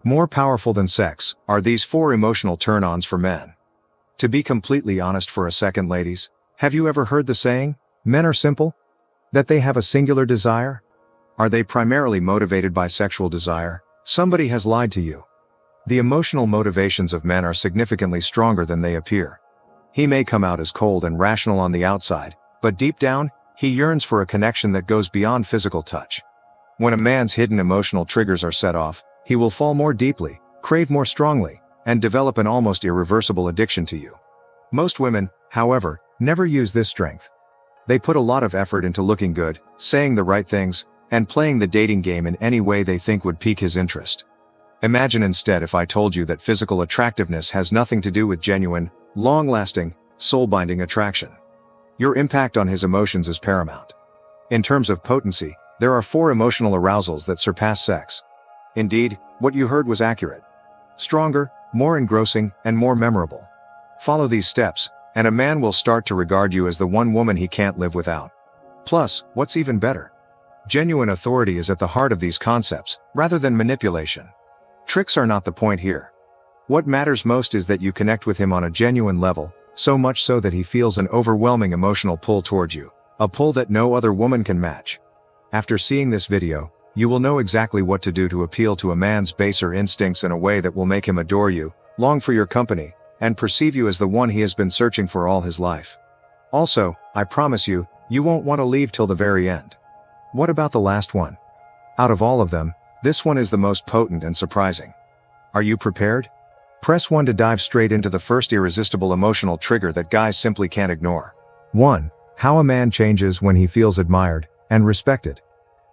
More powerful than sex are these 4 emotional turn-ons for men. To be completely honest for a second, ladies, have you ever heard the saying, men are simple? That they have a singular desire? Are they primarily motivated by sexual desire? Somebody has lied to you. The emotional motivations of men are significantly stronger than they appear. He may come out as cold and rational on the outside, but deep down, he yearns for a connection that goes beyond physical touch. When a man's hidden emotional triggers are set off, he will fall more deeply, crave more strongly, and develop an almost irreversible addiction to you. Most women, however, never use this strength. They put a lot of effort into looking good, saying the right things, and playing the dating game in any way they think would pique his interest. Imagine instead if I told you that physical attractiveness has nothing to do with genuine, long-lasting, soul-binding attraction. Your impact on his emotions is paramount. In terms of potency, there are 4 emotional arousals that surpass sex. Indeed, what you heard was accurate. Stronger, more engrossing, and more memorable. Follow these steps, and a man will start to regard you as the one woman he can't live without. Plus, what's even better? Genuine authority is at the heart of these concepts, rather than manipulation. Tricks are not the point here. What matters most is that you connect with him on a genuine level, so much so that he feels an overwhelming emotional pull toward you, a pull that no other woman can match. After seeing this video, you will know exactly what to do to appeal to a man's baser instincts in a way that will make him adore you, long for your company, and perceive you as the one he has been searching for all his life. Also, I promise you, you won't want to leave till the very end. What about the last one? Out of all of them, this one is the most potent and surprising. Are you prepared? Press 1 to dive straight into the first irresistible emotional trigger that guys simply can't ignore. 1. How a man changes when he feels admired and respected.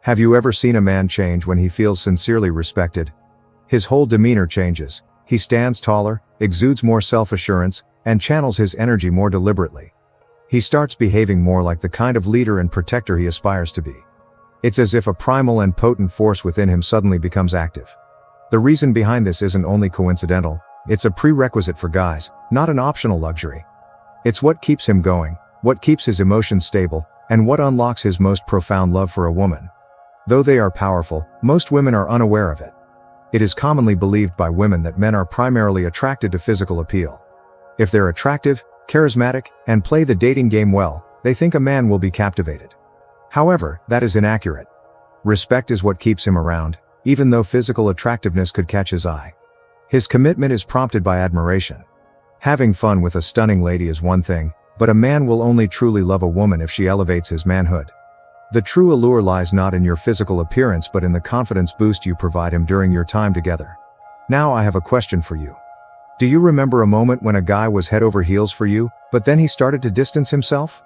Have you ever seen a man change when he feels sincerely respected? His whole demeanor changes. He stands taller, exudes more self-assurance, and channels his energy more deliberately. He starts behaving more like the kind of leader and protector he aspires to be. It's as if a primal and potent force within him suddenly becomes active. The reason behind this isn't only coincidental, it's a prerequisite for guys, not an optional luxury. It's what keeps him going, what keeps his emotions stable, and what unlocks his most profound love for a woman. Though they are powerful, most women are unaware of it. It is commonly believed by women that men are primarily attracted to physical appeal. If they're attractive, charismatic, and play the dating game well, they think a man will be captivated. However, that is inaccurate. Respect is what keeps him around, even though physical attractiveness could catch his eye. His commitment is prompted by admiration. Having fun with a stunning lady is one thing, but a man will only truly love a woman if she elevates his manhood. The true allure lies not in your physical appearance but in the confidence boost you provide him during your time together. Now I have a question for you. Do you remember a moment when a guy was head over heels for you, but then he started to distance himself?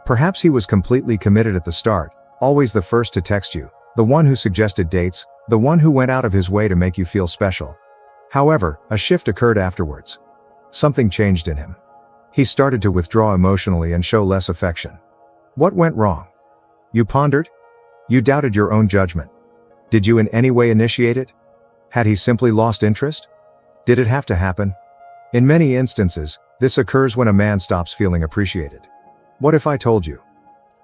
Perhaps he was completely committed at the start, always the first to text you, the one who suggested dates, the one who went out of his way to make you feel special. However, a shift occurred afterwards. Something changed in him. He started to withdraw emotionally and show less affection. What went wrong? You pondered? You doubted your own judgment. Did you in any way initiate it? Had he simply lost interest? Did it have to happen? In many instances, this occurs when a man stops feeling appreciated. What if I told you?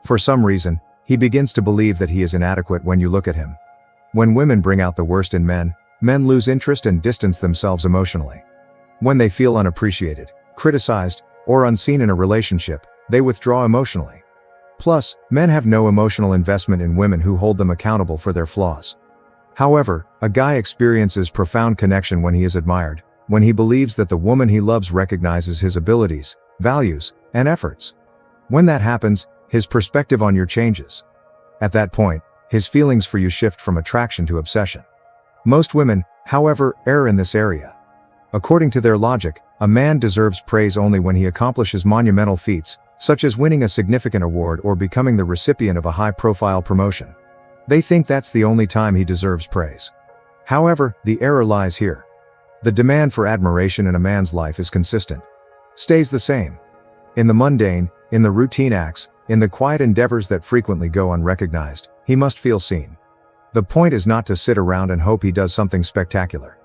For some reason, he begins to believe that he is inadequate when you look at him. When women bring out the worst in men, men lose interest and distance themselves emotionally. When they feel unappreciated, criticized, or unseen in a relationship, they withdraw emotionally. Plus, men have no emotional investment in women who hold them accountable for their flaws. However, a guy experiences profound connection when he is admired, when he believes that the woman he loves recognizes his abilities, values, and efforts. When that happens, his perspective on you changes. At that point, his feelings for you shift from attraction to obsession. Most women, however, err in this area. According to their logic, a man deserves praise only when he accomplishes monumental feats, such as winning a significant award or becoming the recipient of a high-profile promotion. They think that's the only time he deserves praise. However, the error lies here. The demand for admiration in a man's life is consistent. Stays the same. In the mundane, in the routine acts, in the quiet endeavors that frequently go unrecognized, he must feel seen. The point is not to sit around and hope he does something spectacular.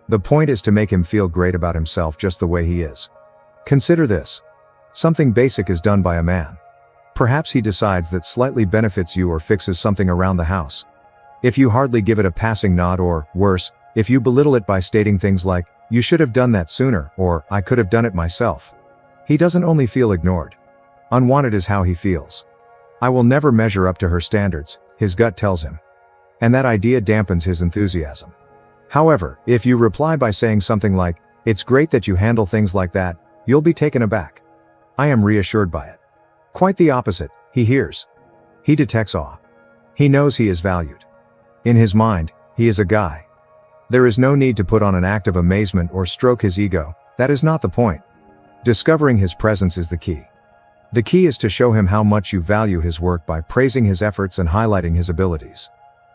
The point is to make him feel great about himself just the way he is. Consider this. Something basic is done by a man. Perhaps he decides that slightly benefits you or fixes something around the house. If you hardly give it a passing nod or, worse, If you belittle it by stating things like, "You should have done that sooner," or "I could have done it myself," he doesn't only feel ignored. Unwanted is how he feels. "I will never measure up to her standards," his gut tells him. And that idea dampens his enthusiasm. However, if you reply by saying something like, "It's great that you handle things like that," you'll be taken aback. "I am reassured by it." Quite the opposite, he hears. He detects awe. He knows he is valued. In his mind, he is a guy. There is no need to put on an act of amazement or stroke his ego. That is not the point. Discovering his presence is the key. The key is to show him how much you value his work by praising his efforts and highlighting his abilities.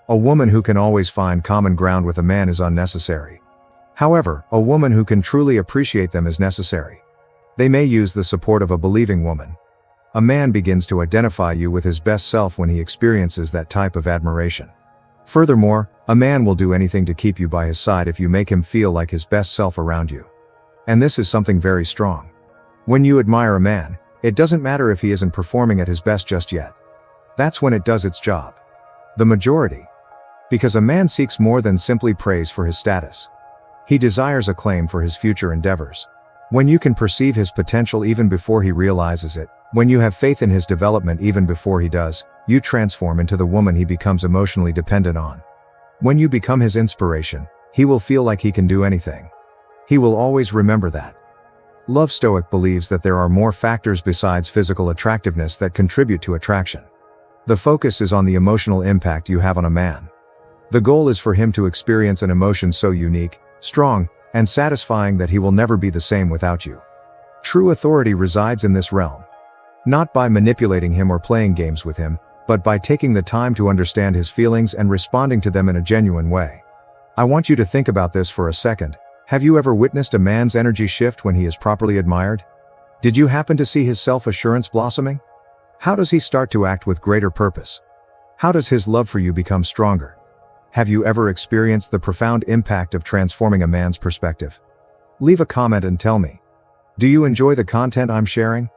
A woman who can always find common ground with a man is unnecessary. However, a woman who can truly appreciate them is necessary. They may use the support of a believing woman. A man begins to identify you with his best self when he experiences that type of admiration. Furthermore, a man will do anything to keep you by his side if you make him feel like his best self around you. And this is something very strong. When you admire a man, it doesn't matter if he isn't performing at his best just yet. That's when it does its job. The majority. Because a man seeks more than simply praise for his status. He desires acclaim for his future endeavors. When you can perceive his potential even before he realizes it, when you have faith in his development even before he does, you transform into the woman he becomes emotionally dependent on. When you become his inspiration, he will feel like he can do anything. He will always remember that. Love Stoic believes that there are more factors besides physical attractiveness that contribute to attraction. The focus is on the emotional impact you have on a man. The goal is for him to experience an emotion so unique, strong, and satisfying that he will never be the same without you. True authority resides in this realm. Not by manipulating him or playing games with him, but by taking the time to understand his feelings and responding to them in a genuine way. I want you to think about this for a second. Have you ever witnessed a man's energy shift when he is properly admired? Did you happen to see his self-assurance blossoming? How does he start to act with greater purpose? How does his love for you become stronger? Have you ever experienced the profound impact of transforming a man's perspective? Leave a comment and tell me. Do you enjoy the content I'm sharing?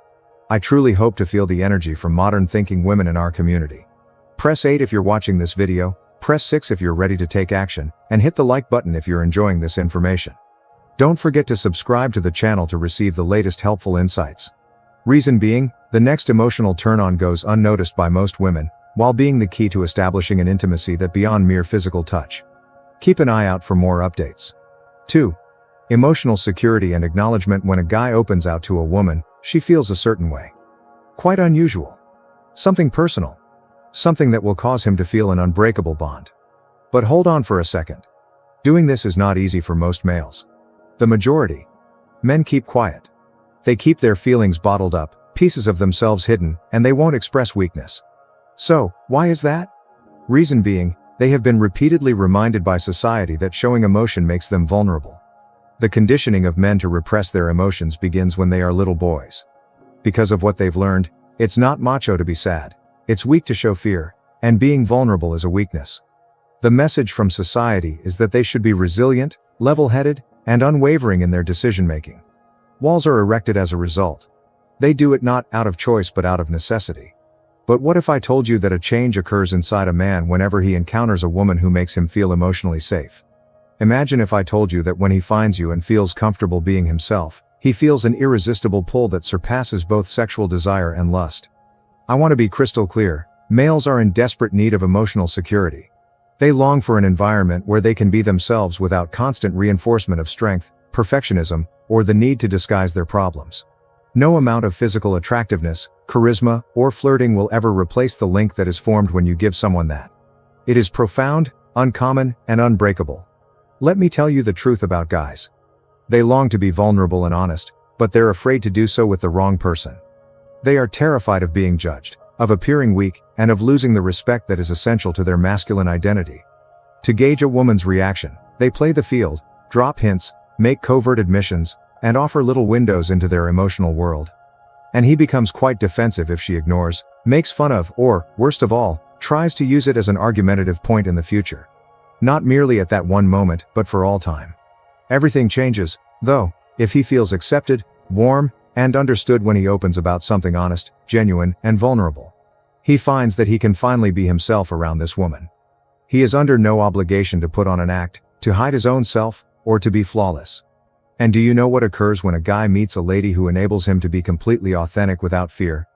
I truly hope to feel the energy from modern thinking women in our community. Press 8 if you're watching this video, press 6 if you're ready to take action, and hit the like button if you're enjoying this information. Don't forget to subscribe to the channel to receive the latest helpful insights. Reason being, the next emotional turn-on goes unnoticed by most women, while being the key to establishing an intimacy that beyond mere physical touch. Keep an eye out for more updates. 2. Emotional security and acknowledgement. When a guy opens out to a woman, she feels a certain way. Quite unusual. Something personal. Something that will cause him to feel an unbreakable bond. But hold on for a second. Doing this is not easy for most males. The majority. Men keep quiet. They keep their feelings bottled up, pieces of themselves hidden, and they won't express weakness. So, why is that? Reason being, they have been repeatedly reminded by society that showing emotion makes them vulnerable. The conditioning of men to repress their emotions begins when they are little boys. Because of what they've learned, it's not macho to be sad, it's weak to show fear, and being vulnerable is a weakness. The message from society is that they should be resilient, level-headed, and unwavering in their decision-making. Walls are erected as a result. They do it not out of choice but out of necessity. But what if I told you that a change occurs inside a man whenever he encounters a woman who makes him feel emotionally safe? Imagine if I told you that when he finds you and feels comfortable being himself, he feels an irresistible pull that surpasses both sexual desire and lust. I want to be crystal clear, males are in desperate need of emotional security. They long for an environment where they can be themselves without constant reinforcement of strength, perfectionism, or the need to disguise their problems. No amount of physical attractiveness, charisma, or flirting will ever replace the link that is formed when you give someone that. It is profound, uncommon, and unbreakable. Let me tell you the truth about guys. They long to be vulnerable and honest, but they're afraid to do so with the wrong person. They are terrified of being judged, of appearing weak, and of losing the respect that is essential to their masculine identity. To gauge a woman's reaction, they play the field, drop hints, make covert admissions, and offer little windows into their emotional world. And he becomes quite defensive if she ignores, makes fun of, or, worst of all, tries to use it as an argumentative point in the future. Not merely at that one moment, but for all time. Everything changes, though, if he feels accepted, warm, and understood when he opens about something honest, genuine, and vulnerable. He finds that he can finally be himself around this woman. He is under no obligation to put on an act, to hide his own self, or to be flawless. And do you know what occurs when a guy meets a lady who enables him to be completely authentic without fear?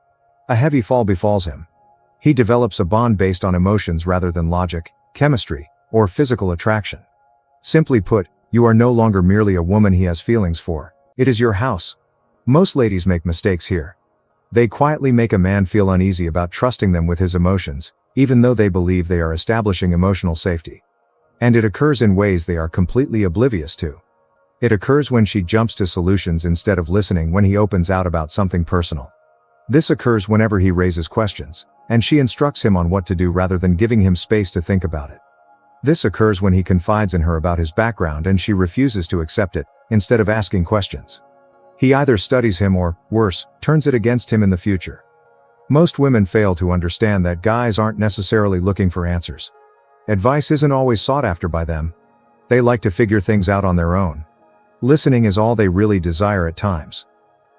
A heavy fall befalls him. He develops a bond based on emotions rather than logic, chemistry, or physical attraction. Simply put, you are no longer merely a woman he has feelings for. It is your house. Most ladies make mistakes here. They quietly make a man feel uneasy about trusting them with his emotions, even though they believe they are establishing emotional safety. And it occurs in ways they are completely oblivious to. It occurs when she jumps to solutions instead of listening when he opens out about something personal. This occurs whenever he raises questions, and she instructs him on what to do rather than giving him space to think about it. This occurs when he confides in her about his background and she refuses to accept it, instead of asking questions. He either studies him or, worse, turns it against him in the future. Most women fail to understand that guys aren't necessarily looking for answers. Advice isn't always sought after by them. They like to figure things out on their own. Listening is all they really desire at times.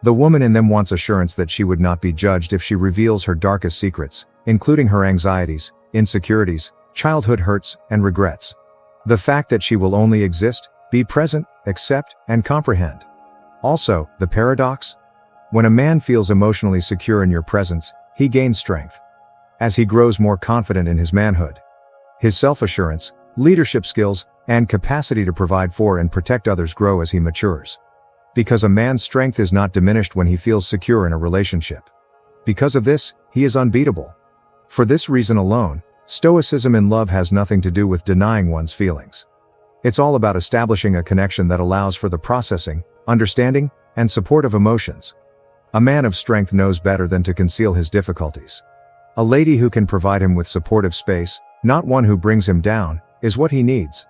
The woman in them wants assurance that she would not be judged if she reveals her darkest secrets, including her anxieties, insecurities, childhood hurts, and regrets. The fact that she will only exist, be present, accept, and comprehend. Also, the paradox? When a man feels emotionally secure in your presence, he gains strength. As he grows more confident in his manhood, his self-assurance, leadership skills, and capacity to provide for and protect others grow as he matures. Because a man's strength is not diminished when he feels secure in a relationship. Because of this, he is unbeatable. For this reason alone, Stoicism in love has nothing to do with denying one's feelings. It's all about establishing a connection that allows for the processing, understanding, and support of emotions. A man of strength knows better than to conceal his difficulties. A lady who can provide him with supportive space, not one who brings him down, is what he needs.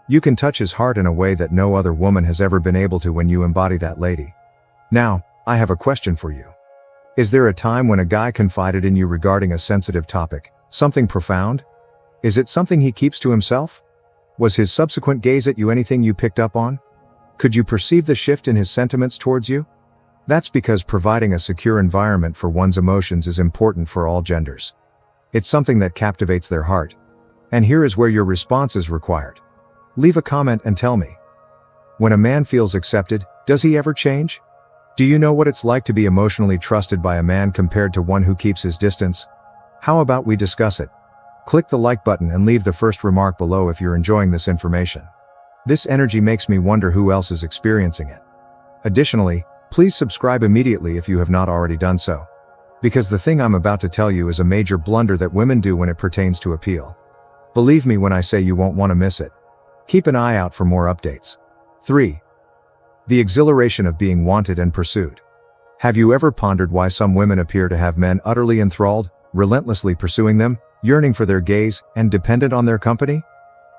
You can touch his heart in a way that no other woman has ever been able to when you embody that lady. Now, I have a question for you. Is there a time when a guy confided in you regarding a sensitive topic, something profound? Is it something he keeps to himself? Was his subsequent gaze at you anything you picked up on? Could you perceive the shift in his sentiments towards you? That's because providing a secure environment for one's emotions is important for all genders. It's something that captivates their heart. And here is where your response is required. Leave a comment and tell me. When a man feels accepted, does he ever change? Do you know what it's like to be emotionally trusted by a man compared to one who keeps his distance? How about we discuss it? Click the like button and leave the first remark below if you're enjoying this information. This energy makes me wonder who else is experiencing it. Additionally, please subscribe immediately if you have not already done so. Because the thing I'm about to tell you is a major blunder that women do when it pertains to appeal. Believe me when I say you won't want to miss it. Keep an eye out for more updates. 3. The exhilaration of being wanted and pursued. Have you ever pondered why some women appear to have men utterly enthralled, relentlessly pursuing them, yearning for their gaze, and dependent on their company?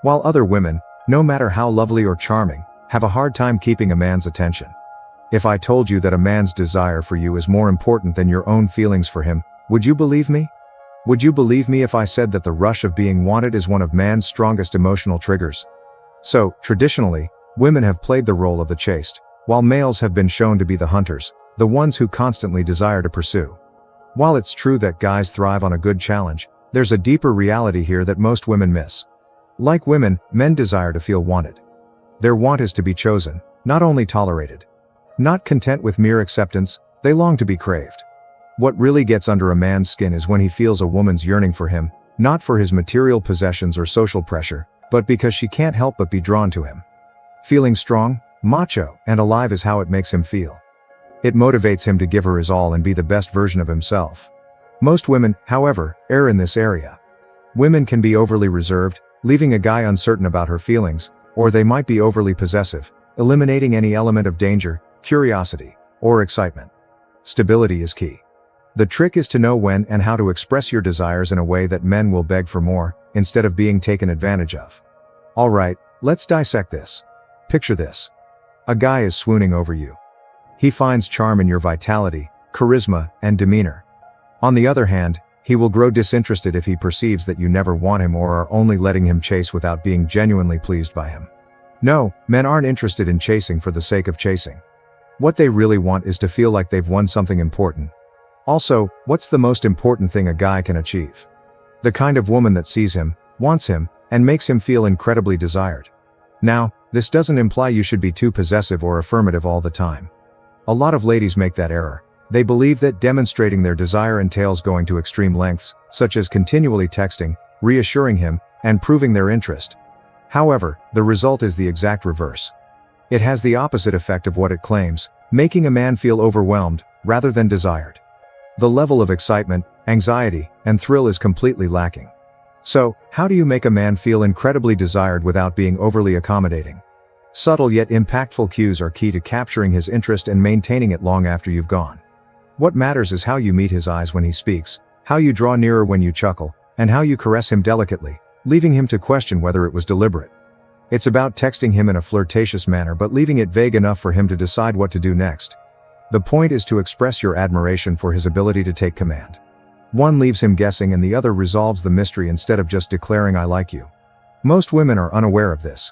While other women, no matter how lovely or charming, have a hard time keeping a man's attention. If I told you that a man's desire for you is more important than your own feelings for him, would you believe me? Would you believe me if I said that the rush of being wanted is one of man's strongest emotional triggers? So, traditionally, women have played the role of the chaste, while males have been shown to be the hunters, the ones who constantly desire to pursue. While it's true that guys thrive on a good challenge, there's a deeper reality here that most women miss. Like women, men desire to feel wanted. Their want is to be chosen, not only tolerated. Not content with mere acceptance, they long to be craved. What really gets under a man's skin is when he feels a woman's yearning for him, not for his material possessions or social pressure, but because she can't help but be drawn to him. Feeling strong, macho, and alive is how it makes him feel. It motivates him to give her his all and be the best version of himself. Most women, however, err in this area. Women can be overly reserved, leaving a guy uncertain about her feelings, or they might be overly possessive, eliminating any element of danger, curiosity, or excitement. Stability is key. The trick is to know when and how to express your desires in a way that men will beg for more, instead of being taken advantage of. Alright, let's dissect this. Picture this. A guy is swooning over you. He finds charm in your vitality, charisma, and demeanor. On the other hand, he will grow disinterested if he perceives that you never want him or are only letting him chase without being genuinely pleased by him. No, men aren't interested in chasing for the sake of chasing. What they really want is to feel like they've won something important. Also, what's the most important thing a guy can achieve? The kind of woman that sees him, wants him, and makes him feel incredibly desired. Now, this doesn't imply you should be too possessive or affirmative all the time. A lot of ladies make that error. They believe that demonstrating their desire entails going to extreme lengths, such as continually texting, reassuring him, and proving their interest. However, the result is the exact reverse. It has the opposite effect of what it claims, making a man feel overwhelmed, rather than desired. The level of excitement, anxiety, and thrill is completely lacking. So, how do you make a man feel incredibly desired without being overly accommodating? Subtle yet impactful cues are key to capturing his interest and maintaining it long after you've gone. What matters is how you meet his eyes when he speaks, how you draw nearer when you chuckle, and how you caress him delicately, leaving him to question whether it was deliberate. It's about texting him in a flirtatious manner but leaving it vague enough for him to decide what to do next. The point is to express your admiration for his ability to take command. One leaves him guessing and the other resolves the mystery instead of just declaring "I like you." Most women are unaware of this.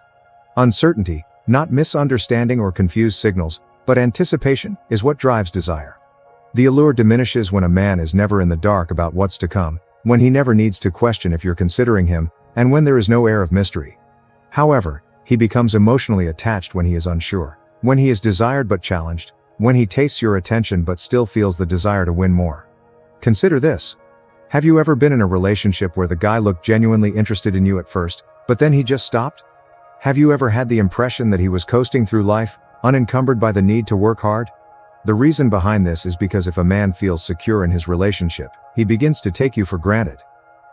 Uncertainty, not misunderstanding or confused signals, but anticipation, is what drives desire. The allure diminishes when a man is never in the dark about what's to come, when he never needs to question if you're considering him, and when there is no air of mystery. However, he becomes emotionally attached when he is unsure, when he is desired but challenged, when he tastes your attention but still feels the desire to win more. Consider this. Have you ever been in a relationship where the guy looked genuinely interested in you at first, but then he just stopped? Have you ever had the impression that he was coasting through life, unencumbered by the need to work hard? The reason behind this is because if a man feels secure in his relationship, he begins to take you for granted.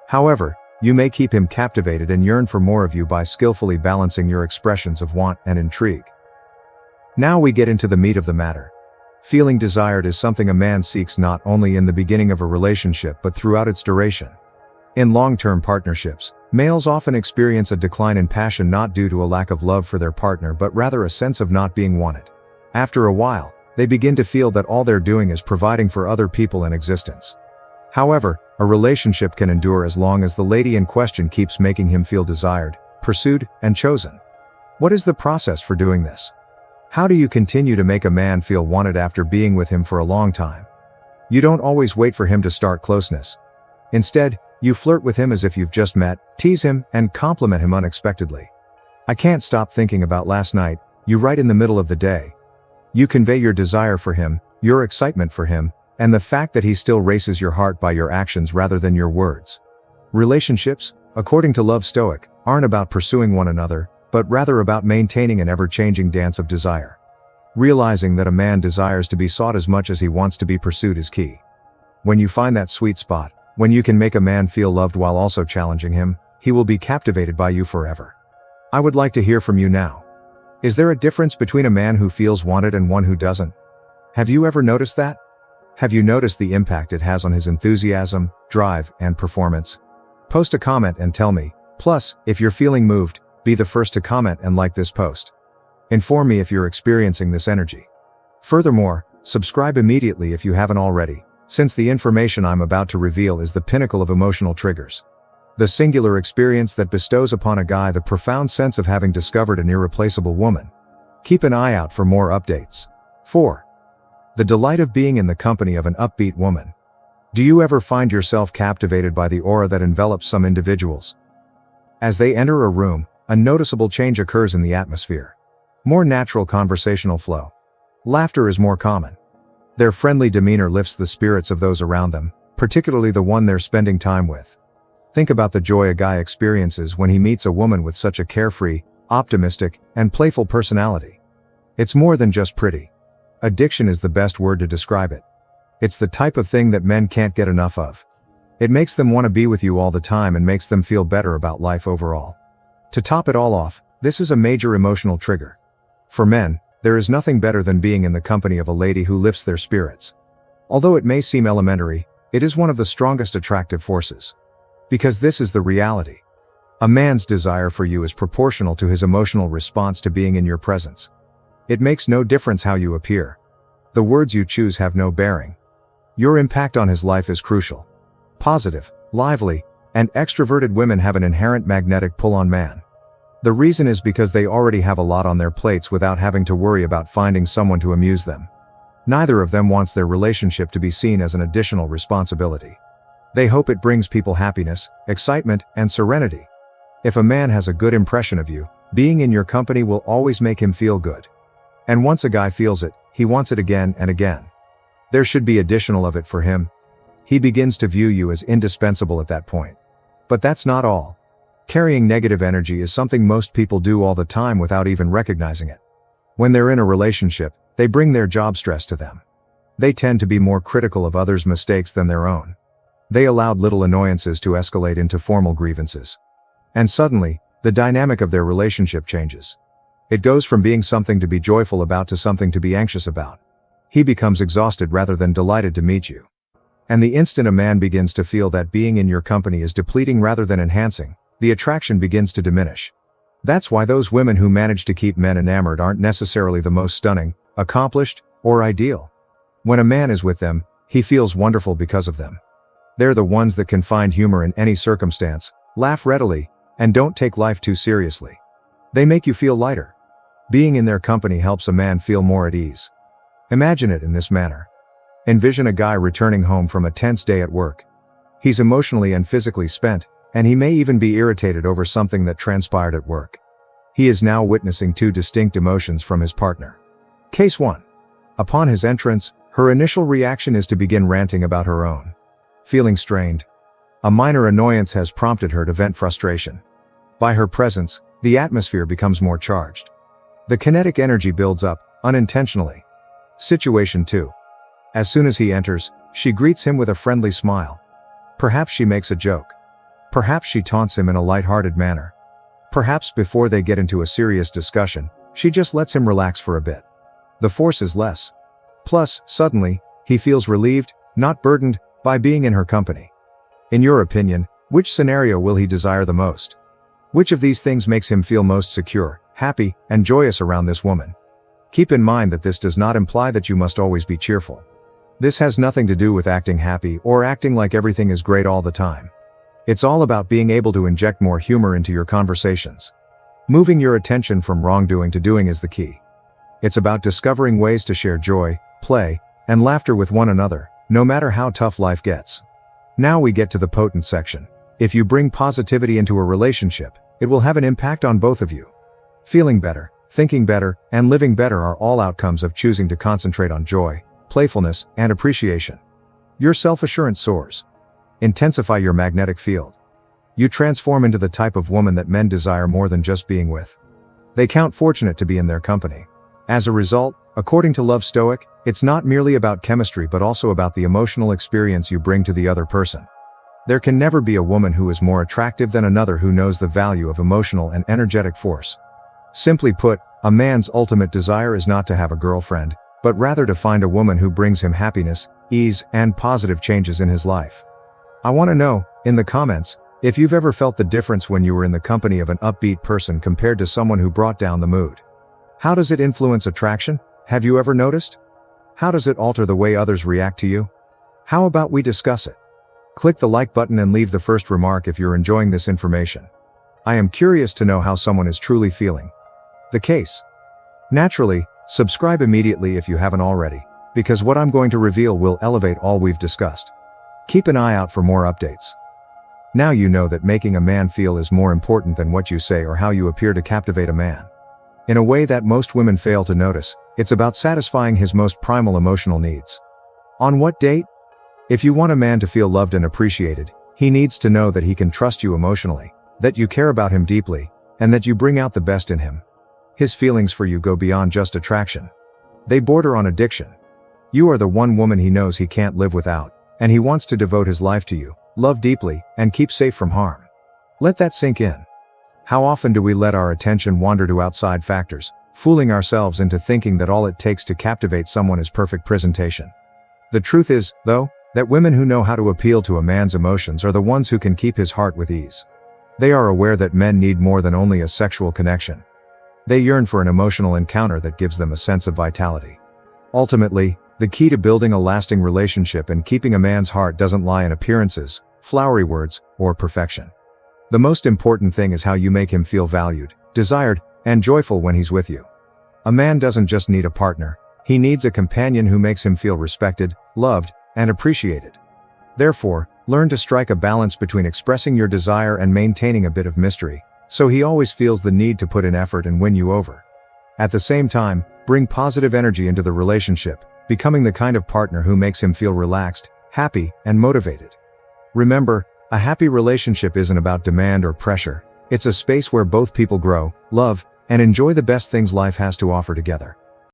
However, you may keep him captivated and yearn for more of you by skillfully balancing your expressions of want and intrigue. Now we get into the meat of the matter. Feeling desired is something a man seeks not only in the beginning of a relationship but throughout its duration. In long-term partnerships, males often experience a decline in passion not due to a lack of love for their partner but rather a sense of not being wanted. After a while, they begin to feel that all they're doing is providing for other people in existence. However, a relationship can endure as long as the lady in question keeps making him feel desired, pursued, and chosen. What is the process for doing this? How do you continue to make a man feel wanted after being with him for a long time? You don't always wait for him to start closeness. Instead, you flirt with him as if you've just met, tease him, and compliment him unexpectedly. "I can't stop thinking about last night," you write in the middle of the day. You convey your desire for him, your excitement for him, and the fact that he still races your heart by your actions rather than your words. Relationships, according to Love Stoic, aren't about pursuing one another, but rather about maintaining an ever-changing dance of desire. Realizing that a man desires to be sought as much as he wants to be pursued is key. When you find that sweet spot, when you can make a man feel loved while also challenging him, he will be captivated by you forever. I would like to hear from you now. Is there a difference between a man who feels wanted and one who doesn't? Have you ever noticed that? Have you noticed the impact it has on his enthusiasm, drive, and performance? Post a comment and tell me. Plus, if you're feeling moved, be the first to comment and like this post. Inform me if you're experiencing this energy. Furthermore, subscribe immediately if you haven't already, since the information I'm about to reveal is the pinnacle of emotional triggers. The singular experience that bestows upon a guy the profound sense of having discovered an irreplaceable woman. Keep an eye out for more updates. 4. The delight of being in the company of an upbeat woman. Do you ever find yourself captivated by the aura that envelops some individuals? As they enter a room, a noticeable change occurs in the atmosphere. More natural conversational flow. Laughter is more common. Their friendly demeanor lifts the spirits of those around them, particularly the one they're spending time with. Think about the joy a guy experiences when he meets a woman with such a carefree, optimistic, and playful personality. It's more than just pretty. Addiction is the best word to describe it. It's the type of thing that men can't get enough of. It makes them want to be with you all the time and makes them feel better about life overall. To top it all off, this is a major emotional trigger. For men, there is nothing better than being in the company of a lady who lifts their spirits. Although it may seem elementary, it is one of the strongest attractive forces. Because this is the reality. A man's desire for you is proportional to his emotional response to being in your presence. It makes no difference how you appear. The words you choose have no bearing. Your impact on his life is crucial. Positive, lively, and extroverted women have an inherent magnetic pull on man. The reason is because they already have a lot on their plates without having to worry about finding someone to amuse them. Neither of them wants their relationship to be seen as an additional responsibility. They hope it brings people happiness, excitement, and serenity. If a man has a good impression of you, Being in your company will always make him feel good. And once a guy feels it, he wants it again and again. There should be additional of it for him. He begins to view you as indispensable at that point. But that's not all. Carrying negative energy is something most people do all the time without even recognizing it. When they're in a relationship, they bring their job stress to them. They tend to be more critical of others' mistakes than their own. They allowed little annoyances to escalate into formal grievances. And suddenly, the dynamic of their relationship changes. It goes from being something to be joyful about to something to be anxious about. He becomes exhausted rather than delighted to meet you. And the instant a man begins to feel that being in your company is depleting rather than enhancing, the attraction begins to diminish. That's why those women who manage to keep men enamored aren't necessarily the most stunning, accomplished, or ideal. When a man is with them, he feels wonderful because of them. They're the ones that can find humor in any circumstance, laugh readily, and don't take life too seriously. They make you feel lighter. Being in their company helps a man feel more at ease. Imagine it in this manner. Envision a guy returning home from a tense day at work. He's emotionally and physically spent, and he may even be irritated over something that transpired at work. He is now witnessing two distinct emotions from his partner. Case 1. Upon his entrance, her initial reaction is to begin ranting about her own. Feeling strained. A minor annoyance has prompted her to vent frustration. By her presence, the atmosphere becomes more charged. The kinetic energy builds up, unintentionally. Situation 2. As soon as he enters, she greets him with a friendly smile. Perhaps she makes a joke. Perhaps she taunts him in a light-hearted manner. Perhaps before they get into a serious discussion, she just lets him relax for a bit. The force is less. Plus, suddenly, he feels relieved, not burdened, by being in her company. In your opinion, which scenario will he desire the most? Which of these things makes him feel most secure, happy, and joyous around this woman? Keep in mind that this does not imply that you must always be cheerful. This has nothing to do with acting happy or acting like everything is great all the time. It's all about being able to inject more humor into your conversations. Moving your attention from wrongdoing to doing is the key. It's about discovering ways to share joy, play, and laughter with one another, no matter how tough life gets. Now we get to the potent section. If you bring positivity into a relationship, it will have an impact on both of you. Feeling better, thinking better, and living better are all outcomes of choosing to concentrate on joy, playfulness, and appreciation. Your self-assurance soars. Intensify your magnetic field. You transform into the type of woman that men desire more than just being with. They count fortunate to be in their company. As a result, according to Love Stoic, it's not merely about chemistry but also about the emotional experience you bring to the other person. There can never be a woman who is more attractive than another who knows the value of emotional and energetic force. Simply put, a man's ultimate desire is not to have a girlfriend, but rather to find a woman who brings him happiness, ease, and positive changes in his life. I want to know, in the comments, if you've ever felt the difference when you were in the company of an upbeat person compared to someone who brought down the mood. How does it influence attraction? Have you ever noticed? How does it alter the way others react to you? How about we discuss it? Click the like button and leave the first remark if you're enjoying this information. I am curious to know how someone is truly feeling. The case. Naturally, subscribe immediately if you haven't already, because what I'm going to reveal will elevate all we've discussed. Keep an eye out for more updates. Now you know that making a man feel is more important than what you say or how you appear to captivate a man. In a way that most women fail to notice, it's about satisfying his most primal emotional needs. On what date? If you want a man to feel loved and appreciated, he needs to know that he can trust you emotionally, that you care about him deeply, and that you bring out the best in him. His feelings for you go beyond just attraction. They border on addiction. You are the one woman he knows he can't live without, and he wants to devote his life to you, love deeply, and keep safe from harm. Let that sink in. How often do we let our attention wander to outside factors, fooling ourselves into thinking that all it takes to captivate someone is perfect presentation? The truth is, though, that women who know how to appeal to a man's emotions are the ones who can keep his heart with ease. They are aware that men need more than only a sexual connection. They yearn for an emotional encounter that gives them a sense of vitality. Ultimately, the key to building a lasting relationship and keeping a man's heart doesn't lie in appearances, flowery words, or perfection. The most important thing is how you make him feel valued, desired, and joyful when he's with you. A man doesn't just need a partner, he needs a companion who makes him feel respected, loved, and appreciated. Therefore, learn to strike a balance between expressing your desire and maintaining a bit of mystery, So he always feels the need to put in effort and win you over. At the same time, bring positive energy into the relationship, becoming the kind of partner who makes him feel relaxed, happy, and motivated. Remember, a happy relationship isn't about demand or pressure. It's a space where both people grow, love, and enjoy the best things life has to offer together.